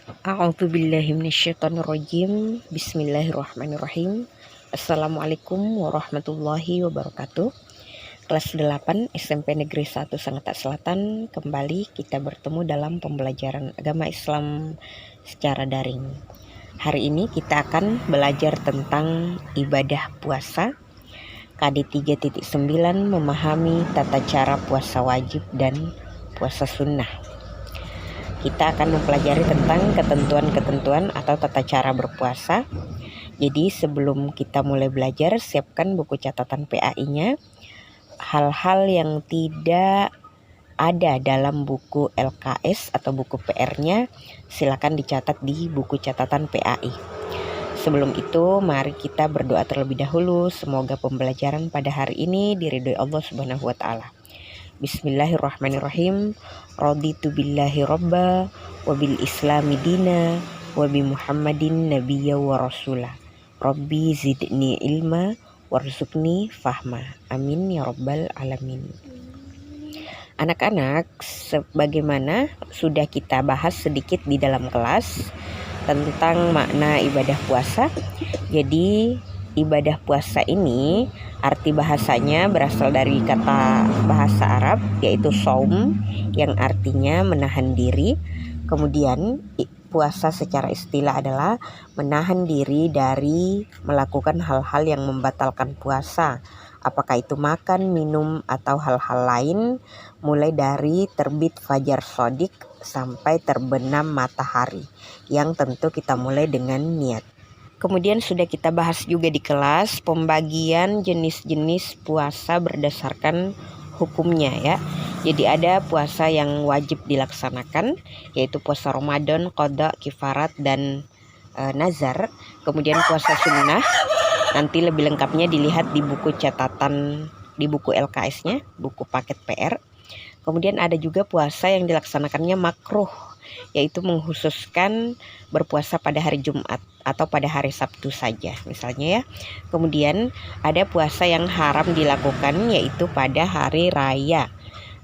A'udzubillahi minasyaitonirrajim. Bismillahirrahmanirrahim. Assalamualaikum warahmatullahi wabarakatuh. Kelas 8 SMP Negeri 1 Sangatta Selatan. Kembali kita bertemu dalam pembelajaran agama Islam secara daring. Hari ini kita akan belajar tentang ibadah puasa. KD 3.9 memahami tata cara puasa wajib dan puasa sunnah. Kita akan mempelajari tentang ketentuan-ketentuan atau tata cara berpuasa. Jadi sebelum kita mulai belajar, siapkan buku catatan PAI-nya. Hal-hal yang tidak ada dalam buku LKS atau buku PR-nya silakan dicatat di buku catatan PAI. Sebelum itu, mari kita berdoa terlebih dahulu. Semoga pembelajaran pada hari ini diridhoi Allah Subhanahu wa taala. Bismillahirrahmanirrahim. Raditu billahi robba wa bil islami dina wa bi muhammadin nabiyya wa rasulah. Rabbi zidni ilma warzuqni fahma. Amin ya rabbal alamin. Anak-anak, sebagaimana sudah kita bahas sedikit di dalam kelas tentang makna ibadah puasa. Jadi ibadah puasa ini arti bahasanya berasal dari kata bahasa Arab yaitu shaum yang artinya menahan diri. Kemudian puasa secara istilah adalah menahan diri dari melakukan hal-hal yang membatalkan puasa. Apakah itu makan, minum, atau hal-hal lain, mulai dari terbit fajar shodiq sampai terbenam matahari, yang tentu kita mulai dengan niat. Kemudian sudah kita bahas juga di kelas pembagian jenis-jenis puasa berdasarkan hukumnya ya. Jadi ada puasa yang wajib dilaksanakan yaitu puasa Ramadan, qada, kifarat, dan nazar. Kemudian puasa sunnah, nanti lebih lengkapnya dilihat di buku catatan, di buku LKS-nya, buku paket PR. Kemudian ada juga puasa yang dilaksanakannya makruh, yaitu menghususkan berpuasa pada hari Jumat atau pada hari Sabtu saja misalnya ya. Kemudian ada puasa yang haram dilakukan yaitu pada hari raya.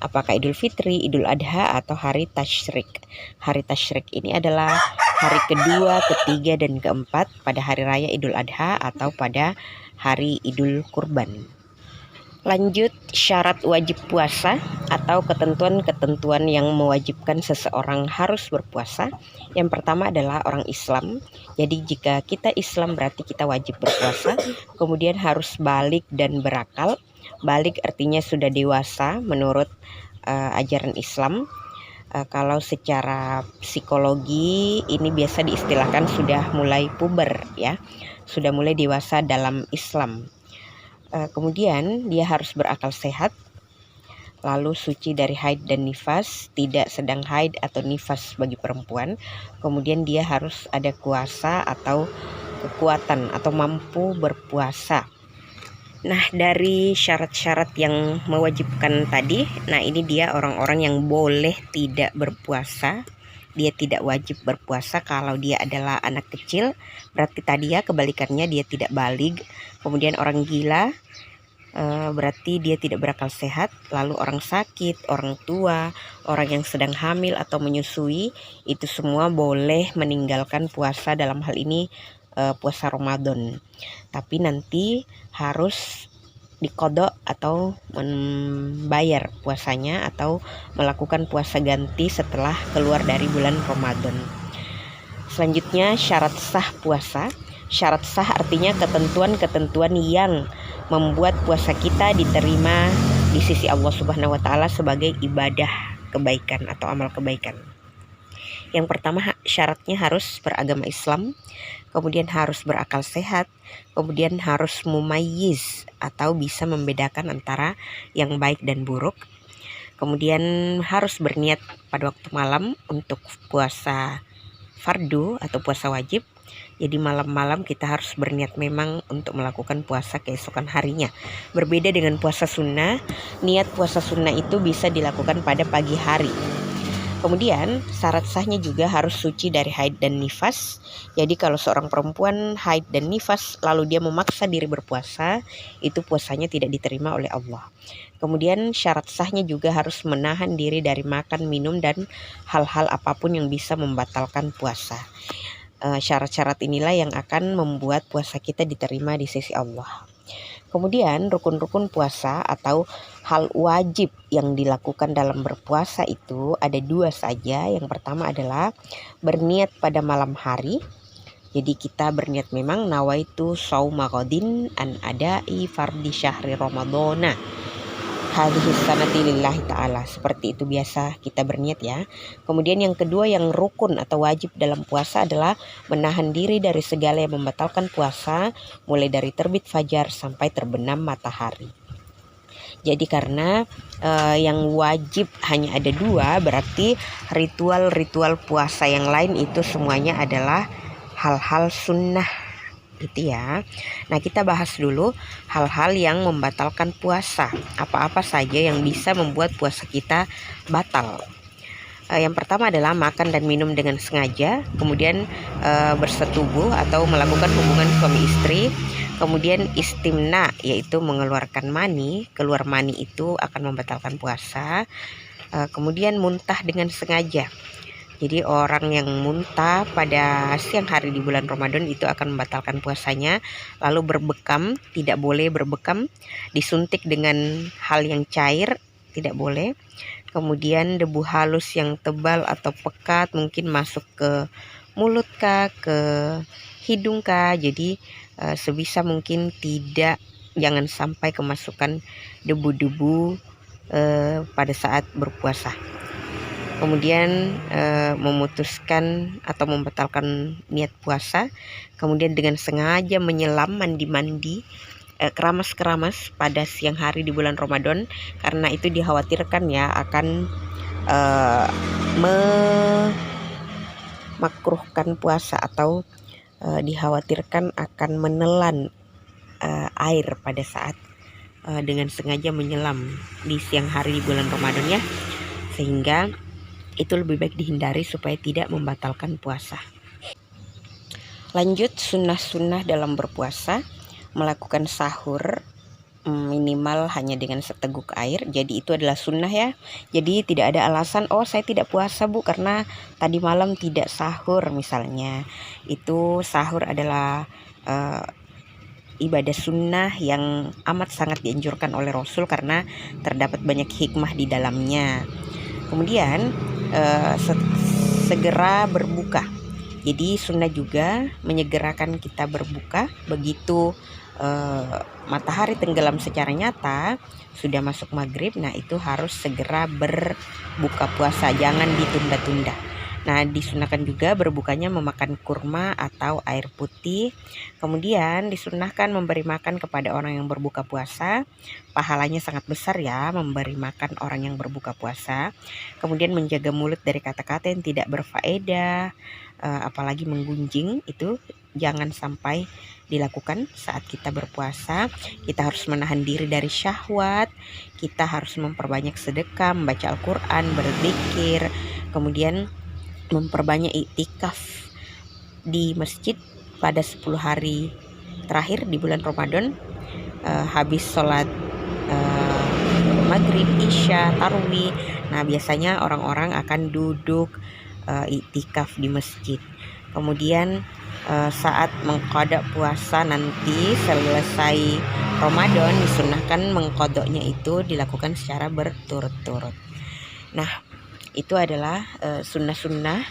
Apakah Idul Fitri, Idul Adha, atau hari Tasyrik. Hari Tasyrik ini adalah hari kedua, ketiga, dan keempat pada hari raya Idul Adha atau pada hari Idul Kurban. Lanjut, syarat wajib puasa atau ketentuan-ketentuan yang mewajibkan seseorang harus berpuasa. Yang pertama adalah orang Islam. Jadi jika kita Islam berarti kita wajib berpuasa. Kemudian harus balik dan berakal. Balik artinya sudah dewasa menurut ajaran Islam. Kalau secara psikologi ini biasa diistilahkan sudah mulai puber ya. Sudah mulai dewasa dalam Islam. Kemudian dia harus berakal sehat, lalu suci dari haid dan nifas, tidak sedang haid atau nifas bagi perempuan. Kemudian dia harus ada kuasa atau kekuatan atau mampu berpuasa. Nah, dari syarat-syarat yang mewajibkan tadi, nah ini dia orang-orang yang boleh tidak berpuasa. Dia tidak wajib berpuasa kalau dia adalah anak kecil, berarti tadi ya kebalikannya dia tidak balig. Kemudian orang gila, berarti dia tidak berakal sehat. Lalu orang sakit, orang tua, orang yang sedang hamil atau menyusui, itu semua boleh meninggalkan puasa, dalam hal ini puasa Ramadan. Tapi nanti harus dikodok atau membayar puasanya atau melakukan puasa ganti setelah keluar dari bulan Ramadan. Selanjutnya syarat sah puasa. Syarat sah artinya ketentuan-ketentuan yang membuat puasa kita diterima di sisi Allah Subhanahu wa taala sebagai ibadah kebaikan atau amal kebaikan. Yang pertama syaratnya harus beragama Islam, kemudian harus berakal sehat, kemudian harus mumayyiz atau bisa membedakan antara yang baik dan buruk. Kemudian harus berniat pada waktu malam untuk puasa fardu atau puasa wajib. Jadi malam-malam kita harus berniat memang untuk melakukan puasa keesokan harinya. Berbeda dengan puasa sunnah, niat puasa sunnah itu bisa dilakukan pada pagi hari. Kemudian syarat sahnya juga harus suci dari haid dan nifas. Jadi kalau seorang perempuan haid dan nifas lalu dia memaksa diri berpuasa, itu puasanya tidak diterima oleh Allah. Kemudian syarat sahnya juga harus menahan diri dari makan, minum, dan hal-hal apapun yang bisa membatalkan puasa. Syarat-syarat inilah yang akan membuat puasa kita diterima di sisi Allah. Kemudian rukun-rukun puasa atau hal wajib yang dilakukan dalam berpuasa itu ada 2 saja. Yang pertama adalah berniat pada malam hari. Jadi kita berniat memang nawaitu shauma ghadin an adai fardhi syahri ramadhana hadhihi sanati lillahi ta'ala. Seperti itu biasa kita berniat ya. Kemudian yang kedua yang rukun atau wajib dalam puasa adalah menahan diri dari segala yang membatalkan puasa, mulai dari terbit fajar sampai terbenam matahari. Jadi karena yang wajib hanya ada 2, berarti ritual-ritual puasa yang lain itu semuanya adalah hal-hal sunnah itu ya. Nah, kita bahas dulu hal-hal yang membatalkan puasa. Apa-apa saja yang bisa membuat puasa kita batal. Yang pertama adalah makan dan minum dengan sengaja, kemudian bersetubuh atau melakukan hubungan suami istri, kemudian istimna yaitu mengeluarkan mani. Keluar mani itu akan membatalkan puasa. Kemudian muntah dengan sengaja. Jadi orang yang muntah pada siang hari di bulan Ramadan itu akan membatalkan puasanya. Lalu berbekam, tidak boleh berbekam. Disuntik dengan hal yang cair, tidak boleh. Kemudian debu halus yang tebal atau pekat mungkin masuk ke mulut kah, ke hidung kah. Jadi sebisa mungkin jangan sampai kemasukan debu-debu pada saat berpuasa. Kemudian memutuskan atau membatalkan niat puasa, kemudian dengan sengaja menyelam mandi keramas-keramas pada siang hari di bulan Ramadan, karena itu dikhawatirkan ya akan memakruhkan puasa atau dikhawatirkan akan menelan air pada saat dengan sengaja menyelam di siang hari di bulan Ramadan ya, sehingga itu lebih baik dihindari supaya tidak membatalkan puasa. Lanjut sunnah-sunnah dalam berpuasa, melakukan sahur minimal hanya dengan seteguk air. Jadi itu adalah sunnah ya. Jadi tidak ada alasan, oh saya tidak puasa bu karena tadi malam tidak sahur misalnya. Itu sahur adalah ibadah sunnah yang amat sangat dianjurkan oleh Rasul karena terdapat banyak hikmah di dalamnya. Kemudian segera berbuka. Jadi sunnah juga menyegerakan kita berbuka begitu matahari tenggelam secara nyata, sudah masuk maghrib. Nah itu harus segera berbuka puasa, jangan ditunda-tunda. Nah disunahkan juga berbukanya memakan kurma atau air putih. Kemudian disunahkan memberi makan kepada orang yang berbuka puasa. Pahalanya sangat besar ya memberi makan orang yang berbuka puasa. Kemudian menjaga mulut dari kata-kata yang tidak berfaedah, apalagi menggunjing, itu jangan sampai dilakukan saat kita berpuasa. Kita harus menahan diri dari syahwat. Kita harus memperbanyak sedekah, membaca Al-Quran, berzikir. Kemudian memperbanyak iktikaf di masjid pada 10 hari terakhir di bulan Ramadan. Habis sholat maghrib, isya, tarawih. Nah biasanya orang-orang akan duduk iktikaf di masjid. Kemudian saat mengqada puasa nanti selesai Ramadan, disunahkan mengqadanya itu dilakukan secara berturut-turut. Nah itu adalah sunnah-sunnah,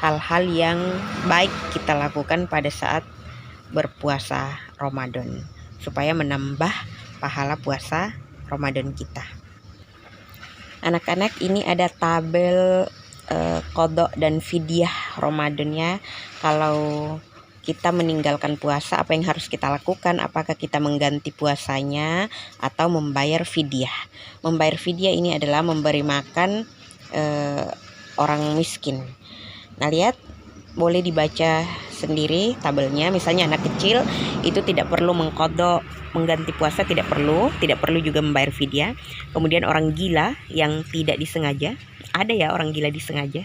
hal-hal yang baik kita lakukan pada saat berpuasa Ramadan supaya menambah pahala puasa Ramadan kita. Anak-anak, ini ada tabel qada dan fidyah Ramadannya. Kalau kita meninggalkan puasa, apa yang harus kita lakukan? Apakah kita mengganti puasanya atau membayar fidyah? Membayar fidyah ini adalah memberi makan orang miskin. Nah lihat, boleh dibaca sendiri tabelnya. Misalnya anak kecil itu tidak perlu mengqada mengganti puasa tidak perlu juga membayar fidyah. Kemudian orang gila yang tidak disengaja, ada ya orang gila disengaja.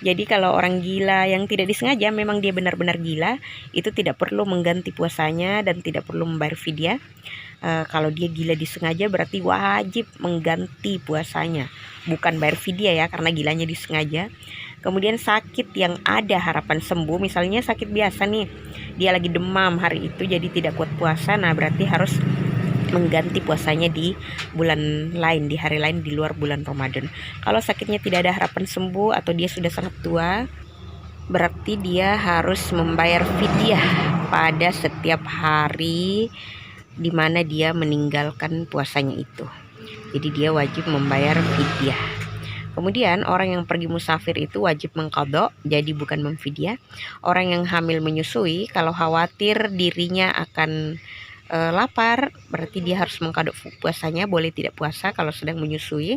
Jadi kalau orang gila yang tidak disengaja, memang dia benar-benar gila, itu tidak perlu mengganti puasanya dan tidak perlu membayar fidyah. Kalau dia gila disengaja berarti wajib mengganti puasanya, bukan bayar fidyah ya, karena gilanya disengaja. Kemudian sakit yang ada harapan sembuh, misalnya sakit biasa nih, dia lagi demam hari itu jadi tidak kuat puasa, nah berarti harus mengganti puasanya di bulan lain, di hari lain di luar bulan Ramadan. Kalau sakitnya tidak ada harapan sembuh atau dia sudah sangat tua, berarti dia harus membayar fidyah pada setiap hari di mana dia meninggalkan puasanya itu. Jadi dia wajib membayar fidyah. Kemudian orang yang pergi musafir itu wajib mengqadha, jadi bukan memfidyah. Orang yang hamil menyusui, kalau khawatir dirinya akan lapar, berarti dia harus mengqadha puasanya, boleh tidak puasa kalau sedang menyusui.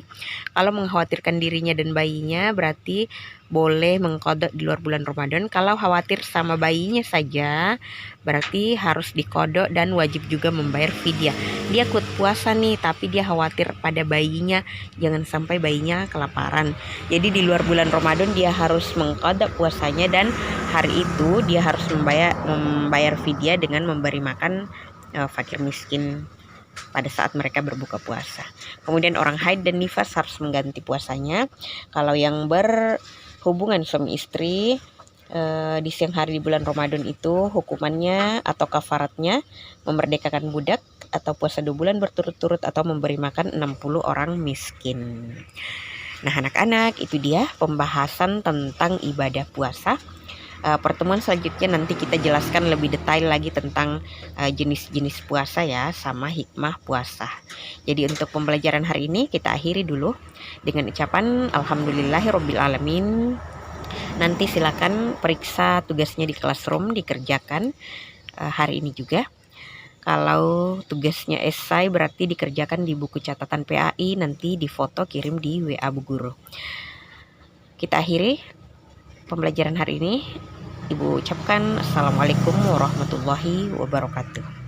Kalau mengkhawatirkan dirinya dan bayinya, berarti boleh mengqadha di luar bulan Ramadan. Kalau khawatir sama bayinya saja, berarti harus diqadha dan wajib juga membayar fidyah. Dia ikut puasa nih, tapi dia khawatir pada bayinya, jangan sampai bayinya kelaparan. Jadi di luar bulan Ramadan dia harus mengqadha puasanya, dan hari itu dia harus membayar fidyah dengan memberi makan fakir miskin pada saat mereka berbuka puasa. Kemudian orang haid dan nifas harus mengganti puasanya. Kalau yang berhubungan suami istri di siang hari di bulan Ramadan itu hukumannya atau kafaratnya memerdekakan budak atau puasa 2 bulan berturut-turut atau memberi makan 60 orang miskin. Nah anak-anak, itu dia pembahasan tentang ibadah puasa. Pertemuan selanjutnya nanti kita jelaskan lebih detail lagi tentang jenis-jenis puasa ya, sama hikmah puasa. Jadi untuk pembelajaran hari ini kita akhiri dulu dengan ucapan alhamdulillahirobbilalamin. Nanti silakan periksa tugasnya di classroom, dikerjakan hari ini juga. Kalau tugasnya esai berarti dikerjakan di buku catatan PAI, nanti difoto kirim di WA Bu Guru. Kita akhiri pembelajaran hari ini. Ibu ucapkan assalamualaikum warahmatullahi wabarakatuh.